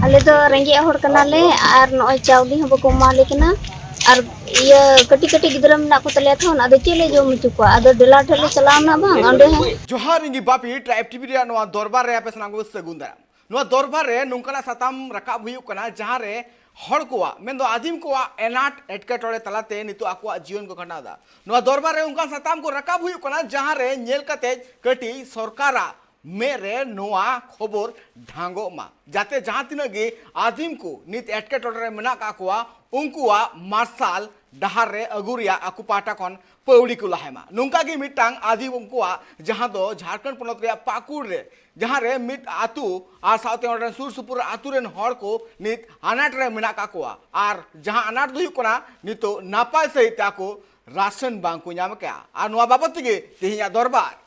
आले दो रेंगे हर कनाले और नय चावली हम बको माले कना और ये कटी कटी गिदरा में को तले थन आदो चले जो मुचुको आदो डेला ठले चलावना बांग अंडे जोहार इंगी बापी ट्राइब टीवी रे नवा दरबार रे आपे सनागो सगुंदा नवा दरबार रे नुंकना साताम रकाब हुयु कना जहां रे हड़ कोआ मेंदो आदिम कोआ एनाट एटकेटोड़े तलाते नितो आकुआ जीवन को खंडादा नवा दरबार रे उनका साताम को रकाब हुयु कना जहां रे नेल कते कटी सरकारा मेरे नोआ खबर ढांगो मा जाते जहां तिना गे आदिम को नित एटकेटोड़े रे मेना काकुआ उनकुआ मार्शल डहार रे अगुरिया आकु पाटा खन पौड़ी को लहायमा नुंका गे मिटांग आदिम उनकुआ जहां दो झारखंड पनत रे पाकुड़ रे जहां रे मिट आतु आर साउते ओडन सुर सुपुर आतु रेन हड़ को नित अनाट रे मेना काकुआ आर जहां अनाट दुयु कना नितो नापाय सहित आको राशन बांग को ᱧᱟᱢ के आर नोआ बाबत गे तेहिया दरबार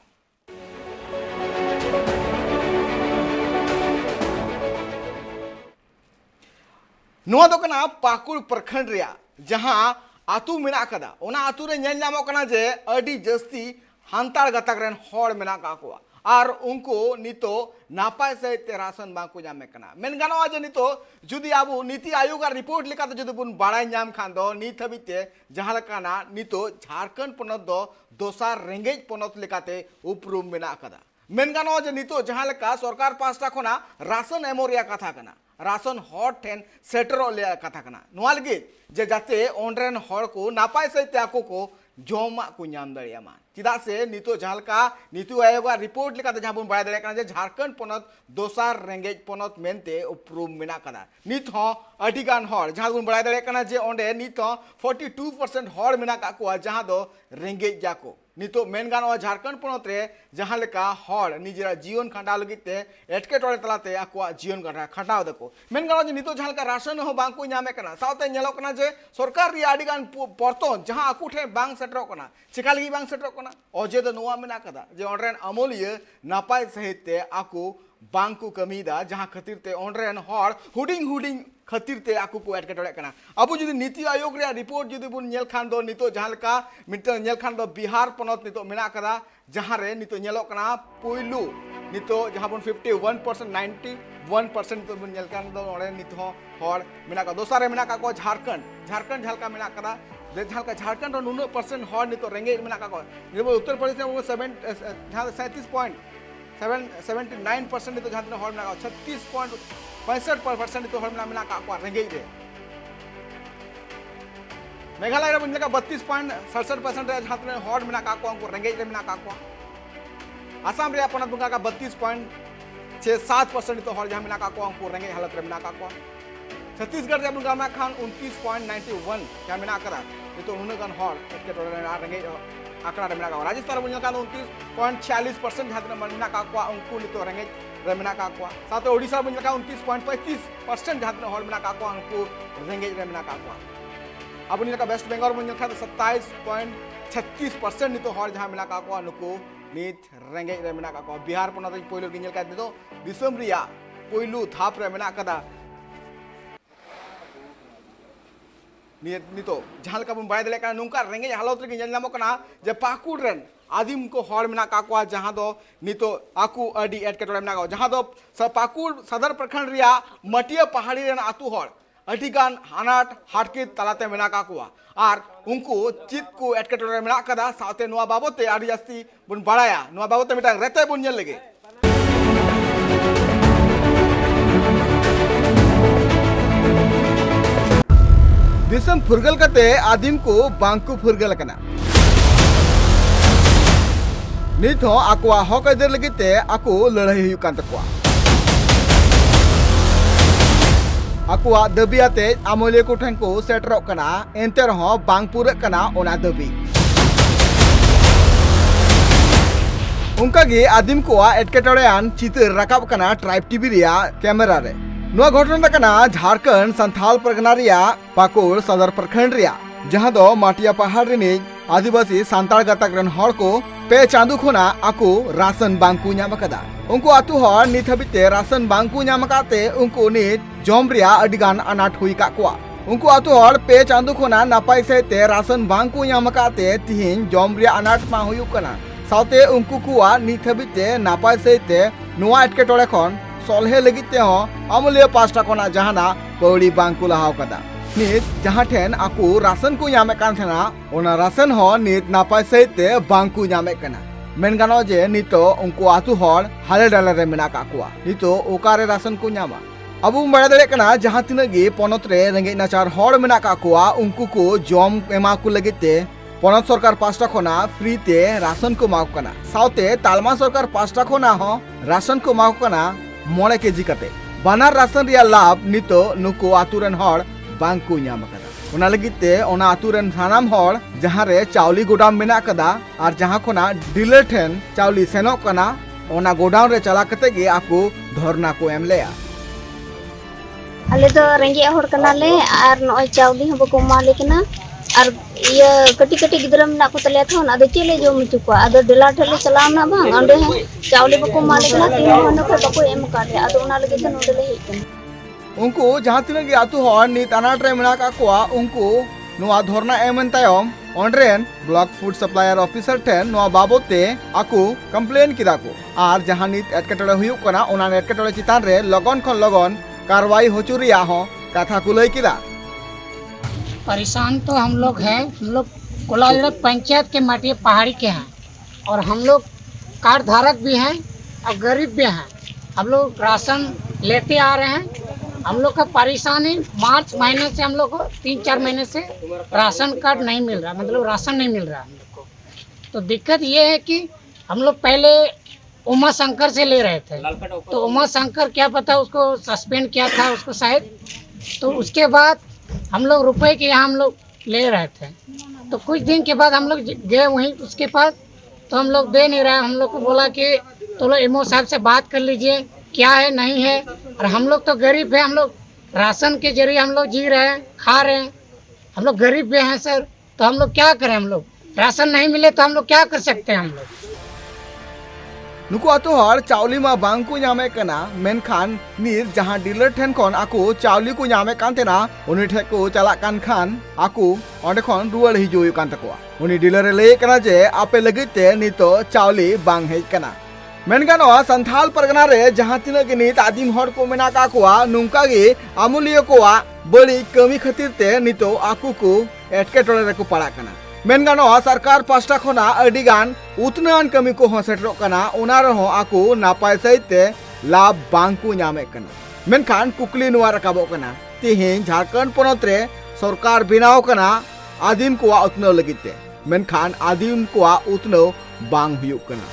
नोआ दो कना पाकुड़ प्रखंड रिया जहां आतु मेना कदा ओना आतु रे ᱧᱮᱞ ᱧᱟᱢᱚᱜ कना जे अडी जस्ती हांताड़ गतक रेन हड़ मेना काकुआ और उनको नितो नापाय सहित राशन बांग को ᱧᱟᱢ कना मेन गानोआ जे नितो जुदी आबो नीति आयोग रिपोर्ट लेका जुदी बुन बाड़ाय ᱧᱟᱢ खान दो नित हबिते जहां लकाना नितो झारखंड पनत दो दोसार रेंगेज पनत लेकाते उपरुम मेना कदा मेन गानोआ जे नितो जहां लका सरकार पास्टा खना राशन एमोरिया कथा कना राशन हॉट ठेन सेटरो ले कथा कना नोआ लगे जे जाते ओंड्रेन हड़ को नापाय सहित आको को जोमा को ᱧᱟᱢ दाड़ियामा चिदा से नितो जहालका नीति आयोग रिपोर्ट लेका जहां बुन बाय दाड़े कना जे झारखंड पनत दोसार रेंगेज पनत मेनते उपरुम मेना कदा नित हो अडिगान हड़ जहां बुन बाय दाड़े कना जे ओंडे नित हो 42% हड़ मेना का को जहां दो रेंगेज जाको नितो मेन गानोआ झारखंड पनत रे जहां लेका हड़ निजेरा जीवन खंडा लगिते एटकेटोड़े तलाते आकुआ जीवन खंडाव दको मेन गानोआ जे नितो जहां लेका राशन हो बांग को ᱧᱟᱢ कना साउते ᱧᱮᱞᱚᱜ कना जे सरकार रि आडिगान परतन जहां आकु ठे बांग सेटरो कना चिका लगी बांग सेटरो कना अजे दो नोआ मेना कदा जे ओंड्रेन अमूल्य नापाय सहित आकु बांग को कमीदा जहां खातिर ते ओंड्रेन हड़ हुडिंग हुडिंग खातिर ते आकु को एटकेटोड़े कना अब जुदी नीति आयोग रे रिपोर्ट जुदी बुन नेल खान दो नितो जहां लेका मिटल नेल खान दो बिहार पनत नितो मेना कदा जहां रे नितो नेलोक कना पुइलु नितो जहां बुन 51% 91% नितो बुन नेल खान दो ओंडे नितो हड़ मेना का दोसारे मेना का को झारखंड झालका मेना कदा झालका झारखंड नुनो परसेंट हड़ नितो रेंगे मेना का को उत्तर प्रदेश में 79% नितो जहां हड़ मेना 36.65% नितो हड़ मेना का को रेंगे रे मेघालय रे बुन का 32.67% जहां हड़ मेना का को रेंगे रे मेना का को आसाम रे अपन बुंगा का 32.67% नितो हड़ जहां मेना का को रेंगे हालत रे मेना का को छत्तीसगढ़ रे बुंगा मा खान 29.91 क्या मेना करा नितो नुनो गन हड़ एटकेटोड़े रेंगे आंकड़ा रे मेना का राजस्थान बुन का 29.46% जहां मेना का को उनको नितो रेंगे रे मेना का को साथे ओडिसा बुन का 29.35% जहां हड़ मेना का को उनको रेंगे रे मेना का को अब उन का वेस्ट बंगाल बुन का 27.36% नितो हड़ जहां मेना का को उनको नित रेंगे रे मेना का को बिहार पनत पोइलो गिनल का नितो दिसम रिया पोइलु थाप रे मेना कदा नितो जहां का बुन बाय दले का नुंका रेंगे हालत रे गिनल नामो कना जे पाकुड़ रेन आदिम को हड़ मेना का को जहां दो नितो आकु अडी एटकेटोड़े मेना का जहां दो पाकुड़ सदर प्रखंड रिया मटिया पहाड़ी रेन आतु हड़ अटिगान हानाट हाटके तलाते मेना का को आर उनको चित को एटकेटोड़े मेना कदा साउते नोआ बाबते आडी जास्ती बुन बाड़ाया नोआ बाबते मिटा रेते बुन नेल लगे दिसम फुरगल कते आदिम को बांकु फुरगल कना नित हो आकुआ हक अदर लगिते आकु लड़ाई हुयु कान तकुआ आकुआ दबियाते आमोले को ठें को सेटरो कना एंते रहो बांग पुरक कना ओना दबी उनका गे आदिम कोआ एटकेटोड़ेयान चित्र रकाब कना ट्राइब टीवी रिया कैमरा रे नोआ घटना कना झारखंड संथाल परगना रिया पाकुड़ सदर प्रखंड रिया जहां दो माटिया पहाड़ रिनी आदिवासी सांताल गतक रन हड़ को पे चांदू खोना आकु राशन बांग को ᱧᱟᱢ कदा उनको आतु हड़ नित हबिते राशन बांग को ᱧᱟᱢ काते उनको नित जॉम रिया अडिगान अनाट हुई का कोआ उनको आतु हड़ पे चांदू खोना नापाय सहिते राशन बांग को ᱧᱟᱢ काते तिहिन जॉम रिया अनाट मा हुयु कना साउते उनको कुआ नित हबिते नापाय सहिते नोआ एटकेटोड़े खन सोलहे लगित ते हो अमूल्य पास्टा कोना जहाना पौड़ी बांकु लहाव कदा नित जहां ठेन आकु राशन को यामे कान थेना ओना राशन हो नित नापाय सहिते बांकु यामे कना मेन गानो जे नितो उनको आतु हर हाले डाले रे मेना काकुआ नितो ओकारे राशन को न्यामा अब बड़ा दड़े कना जहां तिना गे पनत रे रेंगे नाचार हर मेना काकुआ उनको को जम एमा को लगिते पनत सरकार पास्टा खोना फ्री ते राशन को माव कना साउते तालमा सरकार पास्टा खोना हो राशन को माव कना 9 केजी कते बानार राशन रिया लाभ नितो नुको आतुरन हर बांकु न्याम कदा ओना लगिते ओना आतुरन सानाम हर जहां रे चावली गोदाम मेना कदा और जहां खोना डीलर ठेन चावली सेनो कना ओना गोदाम रे चला कते गे आकु धरना को एमलेया आले तो रेंगे हर कनाले और नय चावली हम बको माले कना और ये कटी कटी गिदरम ना को तले थोन आदो चेले जो मुचुको आदो डेला ठेले चलावना बांग अंडे चावली बको माले कना तीन होनो को बको एम काटे आदो ओना लगे तो नोडले हेकन उनको जहां तिना गे आतु हर नि तानाट रे मेना का कोआ उनको नोआ धरना एमन तायम ऑनरेन ब्लॉक फूड सप्लायर ऑफिसर ठेन नोआ बाबोते आकु कंप्लेन किदा को आर जहां नित एटकेटोड़े हुयुक कना ओना एटकेटोड़े चितान रे लगन खन लगन कार्रवाई होचुरिया हो कथा को लई किदा परेशान तो हम लोग हैं। हम लोग कोलाजड़ा पंचायत के माटिया पहाड़ी के हैं और हम लोग कार्ड धारक भी हैं और गरीब भी हैं। हम लोग राशन लेते आ रहे हैं। हम लोग का परेशानी मार्च महीने से हम लोग को 3-4 महीने से राशन कार्ड नहीं मिल रहा, मतलब राशन नहीं मिल रहा हम लोग को। तो दिक्कत ये है कि हम लोग पहले उमा शंकर से ले रहे थे, तो उमा शंकर क्या पता उसको सस्पेंड किया था उसको शायद, तो उसके बाद हम लोग रुपए के यहाँ हम लोग ले रहे थे। तो कुछ दिन के बाद हम लोग गए वहीं उसके पास, तो हम लोग दे नहीं रहे। हम लोग को बोला कि तो लो एमओ साहब से बात कर लीजिए क्या है नहीं है। और हम लोग तो गरीब है, हम लोग राशन के जरिए हम लोग जी रहे हैं, खा रहे हैं। हम लोग गरीब भी हैं सर, तो हम लोग क्या करें। हम लोग राशन नहीं मिले तो हम लोग क्या कर सकते हैं। हम लोग नुको आतो हर चावली मा बांकु ᱧᱟᱢᱮ कना मेनखान नीर जहां डीलर ठेन खन आकु चावली को ᱧᱟᱢᱮ कान तेना उनी ठे को चला कान खान आकु ओंडे खन रुवाड़ हिजुय कान तकोआ उनी डीलर लय कना जे आपे लगिते नितो चावली बांग हेज कना मेनगानो संथाल परगना रे जहां तिना के नित आदिम हर को मेना का कोआ नुंका गे अमूल्य कोआ बड़ी कमी खातिर ते नितो आकु को एटकेटोड़े रे को पड़ा कना मेनगानो सरकार पास्टा खोना अडिगान उतनान कमी को हो सेटरो कना ओना रहो आकु नापाय सहिते लाभ बांकु ᱧᱟᱢᱮ कना मेनखान कुकली नुआ रकाबो कना तिहिन झारखंड पोनत रे सरकार बिनाव कना आदिम कोआ उतनो लगिते मेनखान आदिम कोआ उतनो बांग हुयुक कना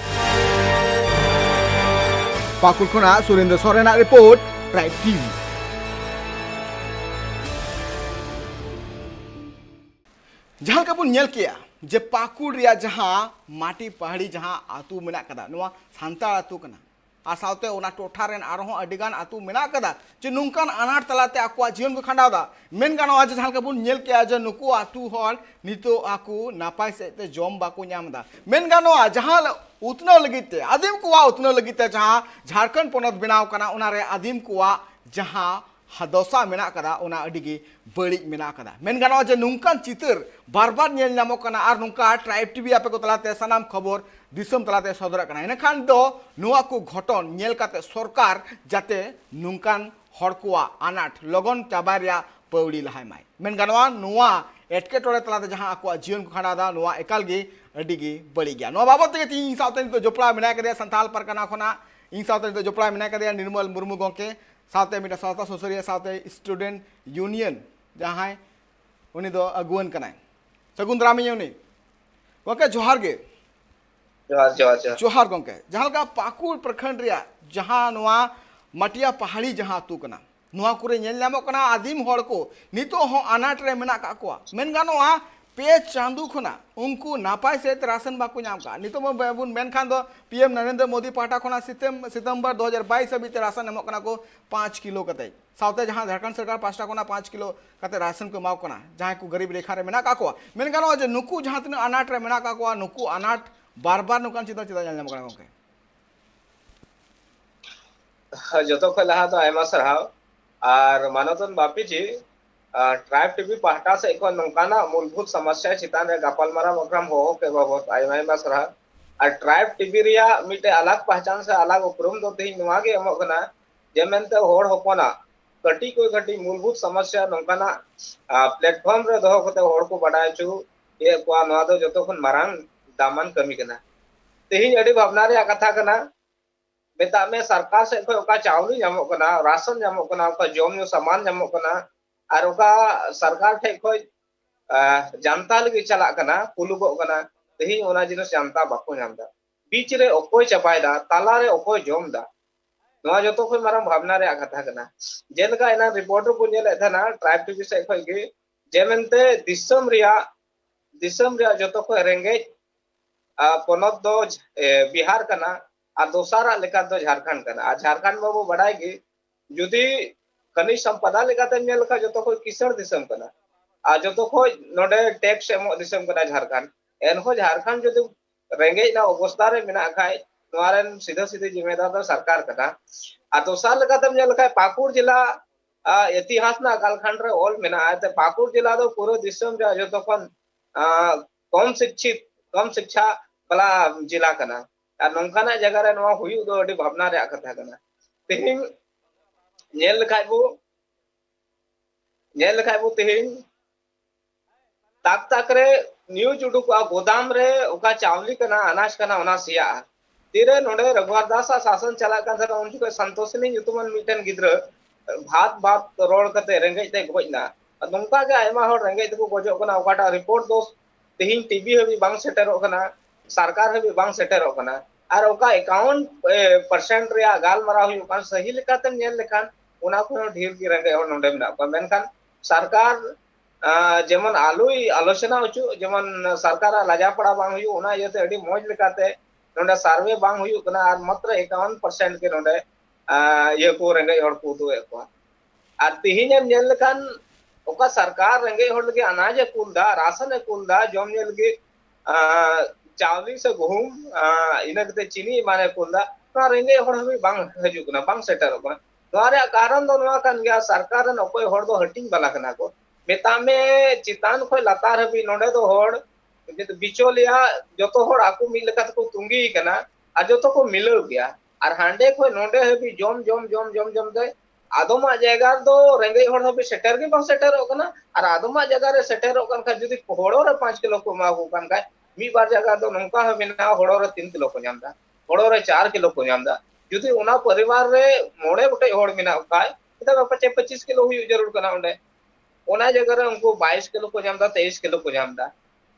पाकुल खोना सुरेंद्र सोरेना रिपोर्ट ट्राइब टीवी जहां का बुन किया जे पाकुड़ रिया जहां माटी पहाड़ी जहां आतु मेना कदा नुआ सांताल आतु कना आ सावते ओना टोठा रेन आरहो अडिगान आतु मेना कदा जे नुंकान अनाट तलाते आकुआ जीवन को खंडावदा मेन गानो आज जहां का बुन किया जे नुकु आतु हर नितो आकु नापाय सेते जम बाकु ᱧᱟᱢदा मेन गानो जहां उतनो लगिते आदिम कुआ उतनो लगिते जहां झारखंड पोनत बनाव कना ओना रे आदिम कुआ जहां हदोसा मेना कदा ओना अडिगी बड़ी मेना कदा मेन गानो जे नुंकान चितर बार-बार नेल नामो कना आर नुंका ट्राइब टीवी आपे को तलाते सनाम खबर दिसम तलाते सदर कना इनखान दो नुआ को घटन नेल काते सरकार जाते नुंकान हर कुआ अनाट लगन चाबारिया पौड़ी लहाय माय मेन गानो नुआ एटकेटोड़े तलाते जहां आकुआ जीवन को खंडादा नुआ एकाल गे अडिगी बड़ी गया नुआ बाबत ते इन सावते तो जोपड़ा मेना कदे संताल परगना खोना इन सावते तो जोपड़ा मेना कदे निर्मल मुर्मू गोंके सावते मिटा सावता सोसरिया सावते स्टूडेंट यूनियन जहां उनी दो अगुवन कनाय सगुंदरा में उनी गोंके जोहार गे जोहार गोंके जहां का पाकुड़ प्रखंड रिया जहां नुआ मटिया पहाड़ी जहां तू कना नुआ कुरे नेल नामो कना आदिम हड़ को नितो हो अनाट रे मेना का कोआ मेन गानोआ पे चांदू खुना उनको नापाय से राशन बाकु ᱧᱟᱢ का नितो बुन मेनखान दो पीएम नरेंद्र मोदी पाटा खुना सितंबर 2022 अभी राशन एमो कना को 5 किलो कते सावते जहां झारखंड सरकार पास्टा कोना 5 किलो कते राशन को माव कना जहां को गरीब रेखा रे मेना का को मेन गानो जे नुकु जहां तना अनाट रे मेना का को नुकु अनाट बार-बार नुकान चिता चिता ᱧᱟᱢ कना गोके जतो को लहा तो आयमा सरहाव और मानतन बापी जी ट्राइब टीवी पाहटा से एक नौकाना मूलभूत समस्या चितान रे गापलमारा प्रोग्राम हो के बाबत आयमा सरहा और ट्राइब टीवी रिया मिटे अलग पहचान से अलग उपरुम दो तेही नुआ गे एमो कना जेमेंते होड़ होपना कटी कोई कटी मूलभूत समस्या नौकाना प्लेटफॉर्म रे दोहो कते होड़ को बडाय चु ये को नवा दो जतो खन मारांग दामन कमी कना तेहिं अडी भावना रे कथा कना बेता में सरकार से को का चावली जामो कना राशन जामो कना का जोम नु सामान जामो कना और का सरकार ठे को जनता लगी चला कना पुलुगो कना तेहिं ओना जिनस जनता बाको नामदा बीच रे ओकोय चपायदा ताला रे ओकोय जोमदा नवा जतो खन मारांग भावना रे कथा कना जेलका एना रिपोर्टर को नेले थना ट्राइब टीवी से को गे जेमेंते दिसम रिया जतो को रेंगे पोनत दो बिहार कना और दोसारा लेका दो झारखंड कना आ झारखंड में वो बड़ाई गे जुदी खनिज संपदा लेकाते नेल का जतो को किसर दिसम कना आ जतो को नोडे टैक्स एमो दिसम कना झारखंड एनहो झारखंड जुदी रेंगे ना अवस्था रे मेना खाय नोआरेन सीधा सीधे जिम्मेदार दो सरकार कना आ दोसार लेकाते नेल का पाकुड़ जिला इतिहास ना कालखंड रे ऑल मेना आते पाकुड़ जिला दो पूरे दिसम रे जतो कोन कम शिक्षा वाला जिला कना और नौकाना जगह रे नवा हुई दो अडी भावना रे कथा कना तेहिं नेल लखाय बो तेहिं ताक रे न्यूज उडुक गोदाम रे ओका चावली कना अनाज कना ओना सिया तीरे नोडे रघुवर दास शासन चला का उन को संतोषनी युतुमन मिटन गिद्र भात रोड कते रेंगे ते गोजना नौका के आयमा हर रेंगे ते को गोजो कना ओकाटा रिपोर्ट दो तेहिं टीवी हबी बांग सेटेरो कना सरकार हबी बांग सेटेरो कना और ओका 51% रे गाल मरा हुई ओका सही लेकाते नेल लेखान ओना को ढेर की रेंगे और नोडे मेना को मेनखान सरकार जेमन आलोचना होचु जेमन सरकार लाजा पड़ा बांग हुई ओना येते अडी मौज लेकाते नोडे सर्वे बांग हुई कना और मात्र 51% के नोडे ये को रेंगे और को दो एको और तिहिने नेल लेखान ओका सरकार रेंगे हर लगे अनाज कुलदा राशन कुलदा जोम ने लगे चावली से गहुम इना कते चीनी माने कुलदा ना रेंगे हर हबी बांग हजु कना बांग सेटर कना नोरे कारण दो नवा कान गया सरकार न कोई हर दो हटिंग बाला कना को बेता में चितान खोय लातार हबी नोडे दो हर जे बिचोलिया जतो हर आकु मिल लकत को तुंगी कना आ जतो को मिलो गया और हांडे खोय नोडे हबी जोम दे आदमा जगह दो रेंगे हर हबी सेटर के बांग सेटर कना और आदमा जगह रे सेटर कन का जदी होड़ो रे 5 किलो को मा को कन का मी बार जगह दो नंका हबी ना होड़ो रे 3 किलो को नामदा होड़ो रे 4 किलो को नामदा जदी ओना परिवार रे मोड़े गोटे होड़ मिना काय तब 25 किलो हुई जरूर कना ओंडे ओना जगह रे उनको 22 किलो को नामदा 23 किलो को नामदा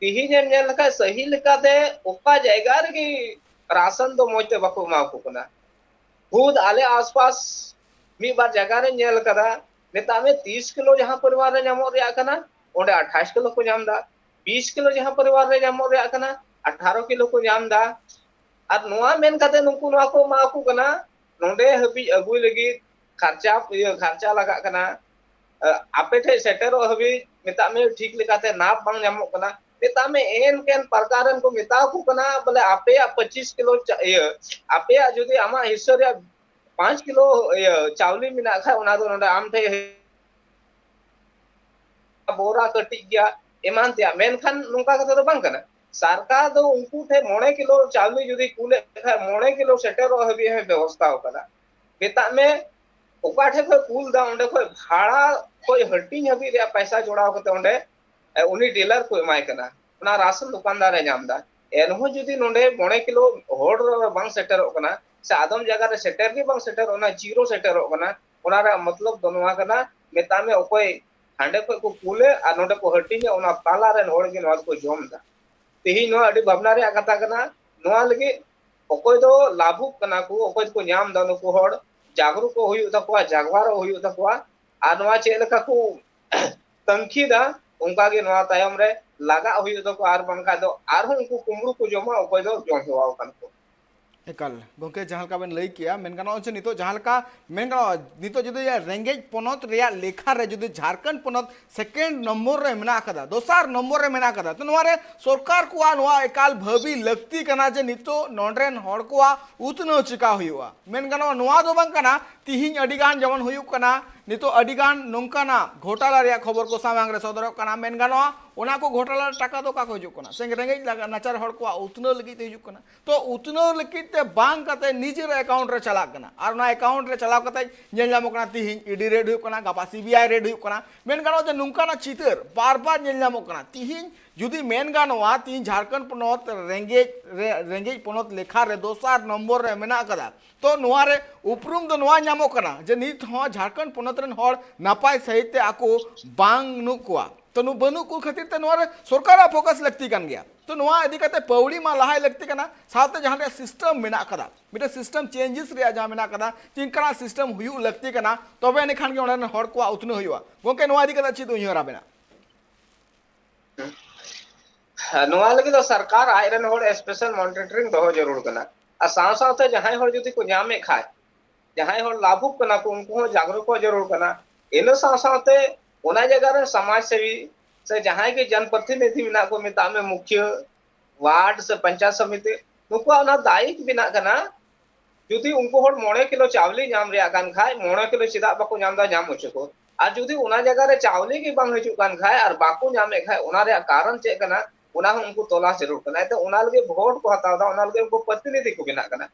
तिही जेन नेल का सही लेका दे ओका जगह रे की राशन दो मोते बको मा को कना खुद आले आसपास मी बार जगह रे नेल कदा नेता में 30 किलो जहां परिवार रे नामो रे कना ओंडे 28 किलो को नामदा 20 किलो जहां परिवार रे नामो रे कना 18 किलो को नामदा और नोआ मेन कते नुकु नोआ को मा को कना नोंडे हबी अगुई लगी खर्चा लगा कना आपे ठे सेटेरो हबी मेता में ठीक लेकाते नाप बांग नामो कना नेता में एन केन प्रकारन को मेता को कना बोले आपे 25 किलो आपे जदी आमा हिस्सा रे 5 किलो चावली मिना खा ओना दो नोडे आम थे बोरा कटी गया एमान त्या मेनखान नुका कथा दो बांग कना सरकार दो उनको थे 9 किलो चावली जदी कुले 9 किलो सेटेरो हबी है व्यवस्था होकना बेता में ओका ठे को कुल दा ओंडे को भाड़ा कोई हटिंग हबी रे पैसा जोड़ाव कते ओंडे उनी डीलर को एमाय कना ओना राशन दुकानदार रे नामदा एनहो जदी नोंडे 9 किलो होड़ रे बांग सेटेरो कना से आदम जगह रे सेटर के बांग सेटर ओना जीरो सेटर कना ओना रे मतलब दोनवा कना मेता में ओकोय हांडे को कुले आ नोंडे को हटिंग ओना ताला रे होड़ के नवा को जोमदा तेही नो अडी भावना रे कथा कना नोआ लगे ओकोय दो लाभु कना को ओकोय को नाम दा नो को होड़ जागरूक को हुई तकवा जागवार हुई तकवा आ नोआ चे लेका को तंखी दा उनका के नोआ तायम रे लगा हुई तको आर बनका दो आर उनको कुमरू को जमा ओकोय दो जोम हेवा कन को एकाल गोंके जहां का बेन लई किया मेनगानो छ नितो जहां का मेनगानो नितो जदि रेंगेज पनत रिया लेखा रे जदि झारखंड पनत सेकेंड नंबर रे मेना कदा दोसार नंबर रे मेना कदा तो नोरे सरकार को नोआ एकाल भाबी लगती कना जे नितो नोंड्रेन हड़ को उतनो चिका हुआ मेनगानो नोआ दो बांग कना तिहिं अडिगान जमन हुयु कना नितो अडिगान नोंकाना घोटाला रे खबर को सामांग रे सदर कना मेन गानोआ ओना को घोटाला टाका दो का को हिजुक कना सेंग रेंगे नाचार हड़ को उतनो लगी ते हिजुक कना तो उतनो लगी ते बांग कते निजेर अकाउंट रे चला कना और ना अकाउंट रे चलाव कते नेल नामो कना तिहिं ईडी रेड हुक कना गापा सीबीआई रेड हुक कना मेन गानो जे नोंकाना चितर बार बार नेल नामो कना तिहिं जुदी मेन गानोआ तिहिं झारखंड पनोत रेंगे पनोत लेखा रे दोसार नंबर रे मेना कदा तो नोआ रे उपरुम दो नोआ नामो कना जे नित हो झारखंड पनोत रेन हड़ नापाय सहित ते आको बांग नुकुआ तो नु बनु को खातिर ते नोआ रे सरकार फोकस लगती कन गया तो नोआ इदी कते पौड़ी मा लहाय लगती कना साथे जहां रे सिस्टम मेना कदा मिटे सिस्टम चेंजेस रे जहां मेना कदा चिंकना सिस्टम हुयु लगती कना तबे ने खान के ओडन हड़ को उतनो हुयुआ गोके नोआ इदी कदा छि तो हिरा बेना नोआ लगी तो सरकार आयरन होड़ स्पेशल मॉनिटरिंग दो जरूर कना आ साव सावते जहां होड़ जुदी को न्यामे खाय जहां होड़ लाभुक कना को उनको जागरूक को जरूर कना इन साव सावते ओना जगह रे समाज सेवी से जहां के जनप्रतिनिधि बिना को मिता में मुख्य वार्ड से पंचायत समिति नुको ओना दायिक बिना कना जुदी उनको होड़ 9 किलो चावली नाम रे कान खाय 9 किलो चिदा बाको नाम दा नाम उचको आ जुदी ओना जगह रे चावली की बांग हिजु कान खाय और बाको नामे खाय ओना रे कारण चे कना ओना उनको तलाश जरूर कना तो ओना लगे वोट को हताव दा ओना लगे उनको प्रतिनिधि को बिना कना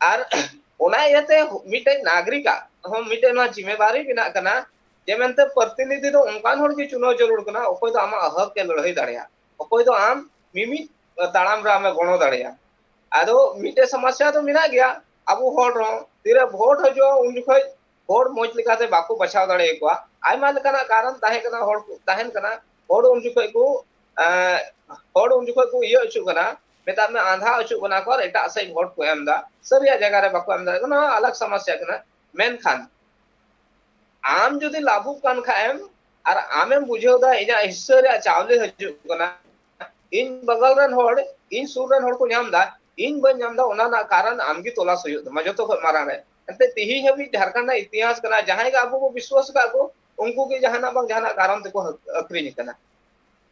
और ओना येते मिटे नागरिका हम मिटे ना जिम्मेदारी बिना कना जेमनते प्रतिनिधि तो उनकान होड़ के चुनाव जरूर कना ओकोय तो आमा हक के लड़ाई दाड़िया ओकोय तो आम मिमी ताड़ाम रा में गणो दाड़िया आदो मिटे समस्या तो मिना गया अब होड़ रो तीरे वोट हजो उन जखय होड़ मोज लिकाते बाकू बचाव दाड़े को आयमा लकाना कारण ताहे कना होड़ ताहेन कना होड़ उन जखय को होड़ उन जखय को ये अचु कना मेता में आंधा अचु कना कर एटा से वोट को एमदा सरिया जगह रे बाकू एमदा कना अलग समस्या कना मेन खान आम जुदी लाभु कान खाएम और आमेम बुझेव दा इजा हिस्सा रे चावले हजु कना इन बगल रन होड़ इन सुर रन होड़ को नाम दा इन बन नाम दा ओना ना कारण आमगी तलाश हुयो मा जतो को मारा रे अंते तिही हबी झारखंड ना इतिहास कना जहां का आबो को विश्वास का को उनको के जहां बंग जहां कारण ते को अक्रिन कना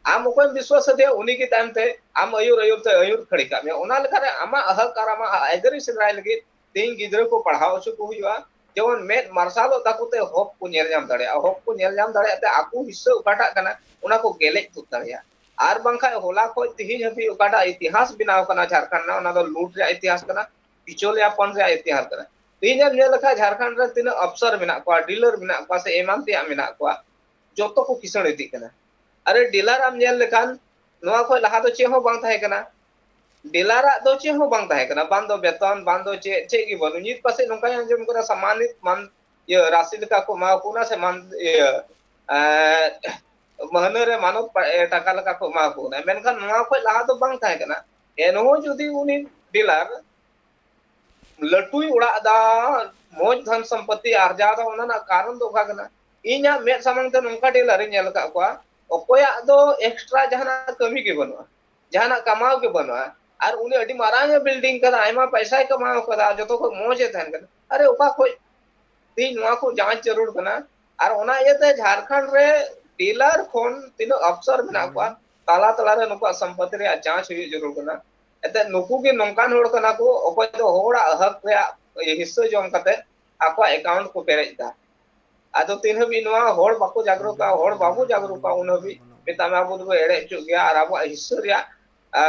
आम कोई विश्वास दे उनी के टाइम ते आम अयुर खड़ी का में ओना लखा रे आमा अहक करामा आइदरी से राय लगे तीन गिदर को पढ़ाओ छु को हुआ जेवन मेट मार्शाल ताकुते हक को नेल जाम दाड़े हक को नेल जाम दाड़े ते आकू हिस्सा उकाटा कना उना को गेले तुत दाड़िया आर बंखा होला को तिहि हबी उकाटा इतिहास बिनाव कना झारखंड ना उना दो लूट रे इतिहास कना पिछोलियापन रे इतिहास कना तिहि नेल लखा झारखंड रे तीन अफसर बिना को डीलर बिना को से एमान ते बिना को जोतो को किसण इति कना अरे डीलर आम नेल लखान नोआ को लहा तो चे हो बांग थाहे कना डिलारा दो चे हो बांग थाहे कना बांदो वेतन बांदो चे चे की बनु नित पासे नोका अंजम करा सम्मानित मान ये राशि लका को मा कोना से मान ये महने रे मानो टाका लका को मा को ना मेनखान नोआ को लहा तो बांग थाहे कना एनो जुदी उनी डिलर लटुई उड़ा दा मोज धन संपत्ति आर्जा दा ओना ना कारण दो का कना इना मे सामंग ते नोका डिलर नेल का को ओकोया दो एक्स्ट्रा जहाना कमी के बनवा जहाना कमाओ के बनवा और उन्हें अडी मारांगे बिल्डिंग कदा आयमा पैसा कमाओ कदा जो तो को मोजे थन कना अरे ओका कोई तीन नोआ को जांच जरूर कना और ओना येते झारखंड रे डीलर खोन तीन अफसर बिना को ताला ताला रे नुको संपत्ति रे जांच हुई जरूर कना एते नुकु के नोंकान होड़ कना को ओको तो होड़ा हक रे हिस्सा जम कते आपा अकाउंट को पेरेजदा आदो तीन हबी नोआ होड़ बाको जागरूक होड़ बाबू जागरूक उन हबी मिता में आबो दो एड़े चु गया और आबो हिस्सा रे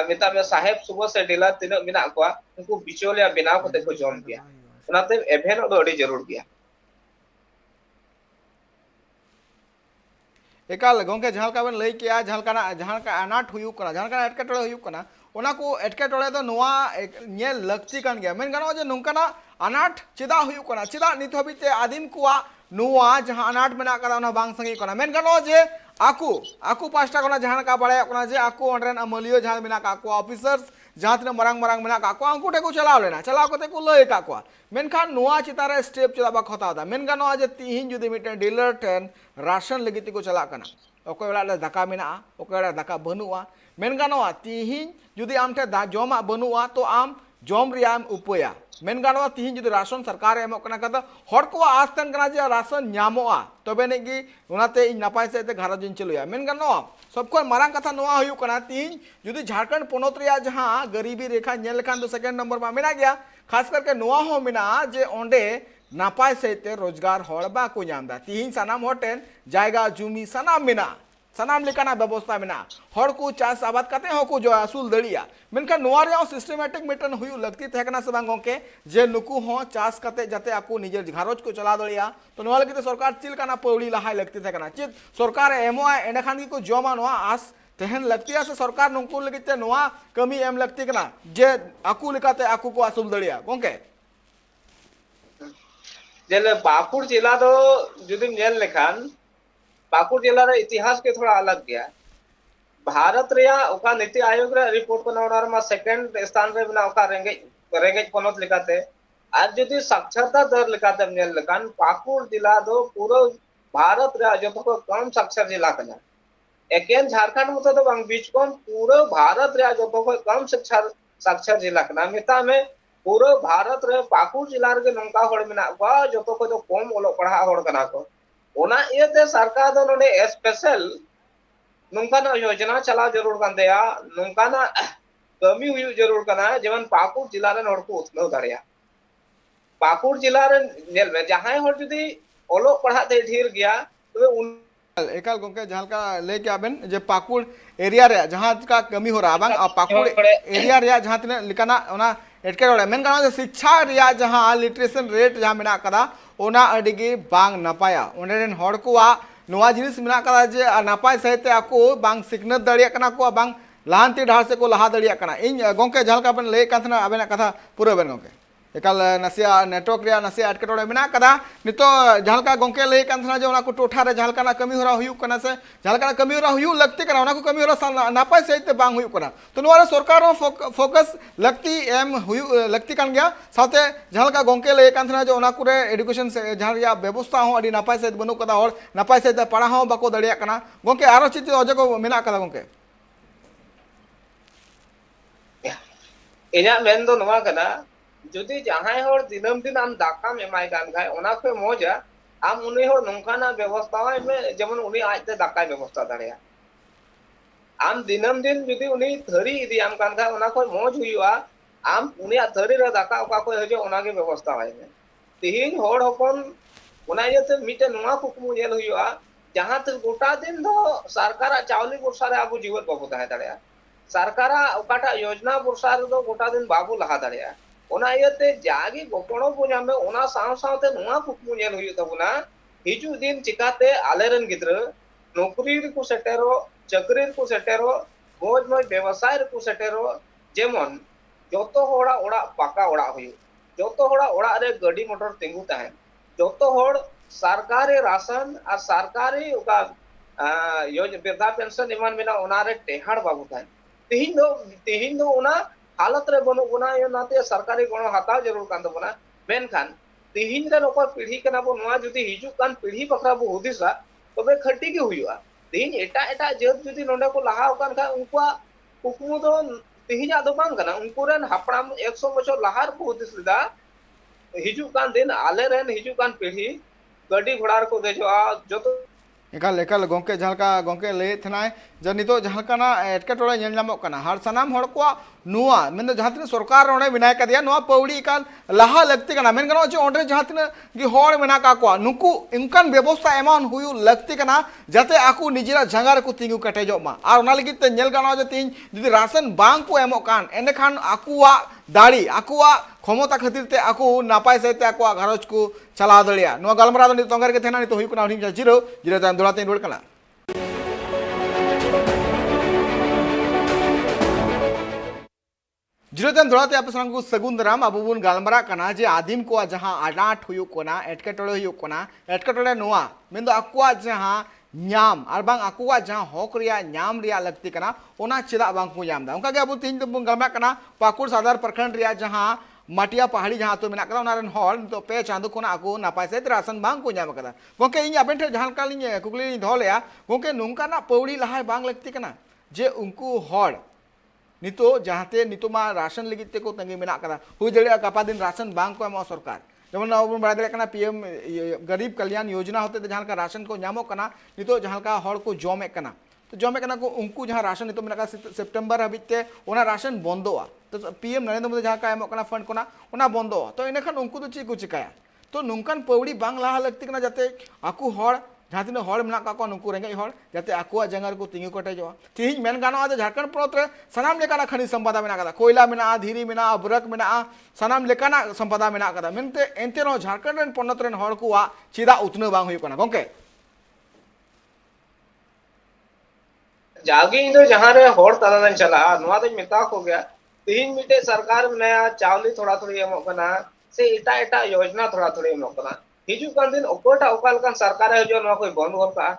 मिता में साहेब सुबह से डीलर तीन बिना को उनको बिचोलिया बिना को देखो जम गया उनाते एभेन दो अड़ी जरूर गया एकाल गोंके झालका बन लई किया झालका अनाट हुयु कना झालका एटकेटोड़े हुयु कना ओना को एटकेटोड़े दो नोआ नेल लगती कान गया मेन गानो जे नोंकाना अनाट चिदा हुयु कना चिदा नित हबिते आदिम कुआ नोआ जहां अनाट मेना कदा ओना बांग संगी कना मेन गानो जे आकू पास्टा कना जहां का बड़े कना जे आकू ऑनरेन अमलियो जहां बिना का को ऑफिसर्स जहां तिना मरांग मरांग मेना का को अंकु टेको चलाव लेना चलाव कते को लय का को मेनखान नोआ चितारे स्टेप चला बा खता दा मेन गानो जे तिहिन जुदी मिटे डीलर टेन राशन लगिति को चला कना ओको वेला दाका मेना ओको वेला दाका बनुआ मेन गानो तिहिन जुदी आमटे जमा बनुआ तो आम जम रियाम उपया मेन गानो तिहिन जुदी राशन सरकार एमो कना कदा हर को आस्तन कना जे राशन न्यामोआ तबे नेगी उनाते इ नापाय से ते घारा जिन चलुया मेन गानो सबको मारांग कथा नोआ हुयु कना तिहिन जुदी झारखंड पोनोत रिया जहां गरीबी रेखा नेल खान दो सेकंड नंबर मा मेना गया खास करके नोआ हो मेना जे ओंडे नापाय सहित रोजगार हड़ बाको नामदा तीन सानाम हटेन जायगा जुमी सानाम मेना सानाम लेकाना व्यवस्था मेना हड़ को चास आबाद करते हो जो आसूल दड़िया मेनखान नोआ रे सिस्टमेटिक मिटन हुई लगती तहकना से बांग गोंके जे नुकु हो चास करते जाते आपको निजे घारोज को चला दड़िया तो नोआ लगी सरकार चिलकाना पौड़ी लहाय लगती तहकना चित सरकार एमोआ एंडखान को जमा नोआ आस तहन लगती है से सरकार नुकु लगी नोआ कमी एम लगती कना जे आकु लेकाते आकु को आसूल दड़िया गोंके जेले पाकुड़ जिला दो जुदी नेल लेखान पाकुड़ जिला रे इतिहास के थोड़ा अलग गया भारत रिया ओका नीति आयोग रे रिपोर्ट को नोनार मा सेकंड स्थान रे बिना ओका रेंगेज पनत लेकाते आज जुदी साक्षरता दर लेकाते नेल लेखान पाकुड़ जिला दो पूरा भारत रे जो तो कम साक्षर जिला कना एकेन झारखंड मत तो बांग बीच कम पूरा भारत रे जो तो कम साक्षर जिला कना मिता में पूरा भारत रे पाकुड़ जिला रे नंका हड़ मेना बा जो तो कम ओलो पढ़ा हड़ कना को ओना इते सरकार दो नोडे स्पेशल नंकाना योजना चला जरूर कान देया नंकाना कमी हुई जरूर कना जेवन पाकुड़ जिला रे हड़ को उतनो दाड़िया पाकुड़ जिला रे नेल में जहां हड़ जुदी ओलो पढ़ा ते ढेर गया तो उन एकाल गोंके जहां का लेके आबेन जे पाकुड़ एरिया रे जहां का कमी हो रहा बांग पाकुड़ एरिया रे जहां तिना लिकाना ओना एटकेटोड़े मेन गाना शिक्षा रिया जहां लिटरेशन रेट जहां मेना कदा ओना अडिगे बांग नपाया ओनेरेन हड़ को नोआ जिनिस मेना कदा जे नपाय सहित आको बांग सिकनत दड़िया कना को बांग लाहांती ढाल से को लहा दड़िया कना इन गोंके जहां का बन ले काथना आबेना कथा पूरा बेन गोंके एकाल नसिया नेटवर्क रिया नसिया एटकेटोड़े मेना कदा नितो जहां का गोंके ले काथना जे ओना को टोठा रे जहां का कमी होरा हुयु कना से जहां का कमी होरा हुयु लगती कना ओना को कमी होरा नापाय सहित बांग हुयु कना तो नोआ सरकार फोकस लगती एम हुयु लगती कान गया साथे जहां का गोंके ले काथना जे ओना कुरे एजुकेशन से जहां रिया व्यवस्था हो अडी नापाय सहित बनु कदा और नापाय सहित पढ़ा हो बाको दड़िया कना गोंके आरो चित अजे को मेना कदा गोंके इना मेन दो नोआ कना जुदी जहां हड़ दिनम दिन आम दाका में एमाय गान खाय ओना पे मोजा आम उनी हड़ नंकाना व्यवस्था में जेमन उनी आजते दाका व्यवस्था दाड़िया आम दिनम दिन जुदी उनी थरी इदी आम कान खाय ओना को मोज हुईवा आम उनी थरी रे दाका ओका को हजे ओना के व्यवस्था है में तिहिन हड़ हपन ओना येते मिटे नोआ कुकमु जेल हुईवा जहां तक गोटा दिन दो सरकार चावली बुरसा रे आबू जीवन बाबू दाहे दाड़िया सरकार ओकाटा योजना बुरसा रे दो गोटा दिन बाबू लहा दाड़िया ओना इयते जागी गोपणो को नामे ओना साव सावते नोआ कुकमु नेल हुई तबुना हिजु दिन चिकाते आलेरन गिद्र नौकरी को सेटेरो चक्री को सेटेरो मोज मोज व्यवसाय को सेटेरो जेमन जोतो होड़ा ओड़ा पाका ओड़ा हुई जोतो होड़ा ओड़ा रे गाड़ी मोटर तिंगु ताहे जोतो होड़ सरकारी राशन और सरकारी ओका योजना वृद्धा पेंशन इमान बिना ओना रे टेहाड़ बाबू ताहे तिहिन दो ओना हालत रे बनो गुना यो नाते सरकारी गणो हताव जरूर कान दबना मेनखान तिहिन रे ओकर पीढ़ी कना बो नोआ जुदी हिजु कान पीढ़ी बखरा बो हुदिसा तबे खट्टी के हुयुआ तिहिन एटा एटा जत जुदी नोंडे को लहा ओकान खा उनका कुकमु दो तिहिन आदो बांग कना उनको रेन हापड़ाम 100 बछर लहार को हुदिस लिदा हिजु कान दिन आले रेन हिजु कान पीढ़ी गड्डी घोड़ार को देजो जतो एकाल एकाल गोंके जहां का गोंके ले थनाय जे नितो जहां काना एटकेटोड़े नेल नामो कना हर सनाम हड़ को नुआ मेन जहां तिन सरकार ओने बिनाय का दिया नुआ पौड़ी एकाल लहा लगती कना मेन गनो जे ओंडे जहां तिन गी हड़ मेना का को नुकु इनकान व्यवस्था एमान हुयु लगती कना जाते आकु निजिरा जंगार को तिंगु कटेजो मा आर ओना लगी ते नेल गनो जे तिन जदि राशन बांग को एमो कान एने खान आकुआ दाड़ी आकुआ क्षमता खातिर ते आकु नापाय सहित आकुआ घरज को चला दड़िया नुआ गलमरा दो तोंगर के थेना नि तो हुयु कना हुनी जिरो जिरो तान दोलाते रोड कना जिरोतन दोड़ाते आप संग सगुन दाराम अब बन गलमरा कना जे आदिम को जहां आनाट हुयु कोना एटकेटोड़े हुयु कोना एटकेटोड़े नोआ मेंदो आकुआ जहां ᱧᱟᱢ ᱟᱨ ᱵᱟᱝ ᱟᱠᱚᱣᱟᱜ ᱡᱟᱦᱟᱸ ᱦᱚᱠ ᱨᱮᱭᱟᱜ ᱧᱟᱢ ᱨᱮᱭᱟᱜ ᱞᱟᱹᱠᱛᱤ ᱠᱟᱱᱟ ᱚᱱᱟ ᱪᱮᱫᱟᱜ ᱵᱟᱝ ᱠᱚ ᱧᱟᱢ ᱮᱫᱟ ᱚᱱᱠᱟ ᱜᱮ ᱟᱵᱚ ᱛᱮᱦᱮᱧ ᱫᱚᱵᱚᱱ ᱜᱟᱞᱢᱟᱨᱟᱜ ᱠᱟᱱᱟ ᱯᱟᱹᱠᱩᱲ ᱥᱚᱫᱚᱨ ᱯᱨᱚᱠᱷᱚᱸᱰ ᱨᱮᱭᱟᱜ ᱡᱟᱦᱟᱸ माटिया पहाड़ी जहाँ तो मेना कदा उनारेन हॉल तो पे चांदो कोना आको नापाय से राशन बांग को ᱧᱟᱢ कदा गोंके इन आबेन ठे जहां का लिंग कुकली धो लेया गोंके नोंका ना पौड़ी लहाय बांग लगती कना जे उनको हॉल नितो जहांते नितो मा राशन लगिते को तंगी मेना कदा हुई दड़िया गापा दिन राशन बांग को एमो सरकार जेमन अब बड़ा दड़े कना पीएम गरीब कल्याण योजना होते जहां का राशन को ᱧᱟᱢᱚᱜ कना नितो जहां का हॉल को जमे कना तो जमे कना को उनको जहां राशन नितो मेना का सितंबर हबिते ओना राशन बंदोआ तो पीएम नरेंद्र मोदी जहां का एमो कना फंड कोना ओना बंदोआ तो इनखान उनको तो ची को चिकाया तो नौकान पौड़ी बांग लाहा लगती कना जाते आकु हड़ जहाँ तीन हड़ मेना का नुकु रेंगे हड़ जाते आकुआ जंगा को तिंगु कटेजोआ तिहिं मेन गानोआ झारखंड पोनोत रे सानाम लेकाना खनिज संपदा मेना कदा कोयला मेना धीरी मेना ब्रक मेना सानाम लेकाना संपदा मेना कदा मेनते एंते नो झारखंड रेन पोनोत रेन हड़ कुआ चिदा उतने बांग हुई कना गोंके जागी इन जहाँ रे हड़ तलान चला नवा तो मेता को गया तीन मिटे सरकार नया चावली थोड़ा थोड़ी एमोग कना से इटा इटा योजना थोड़ा थोड़ी एमोग कना हिजू कान दिन ओकोटा ओकाल कान सरकार है जो नवा कोई बंद हो का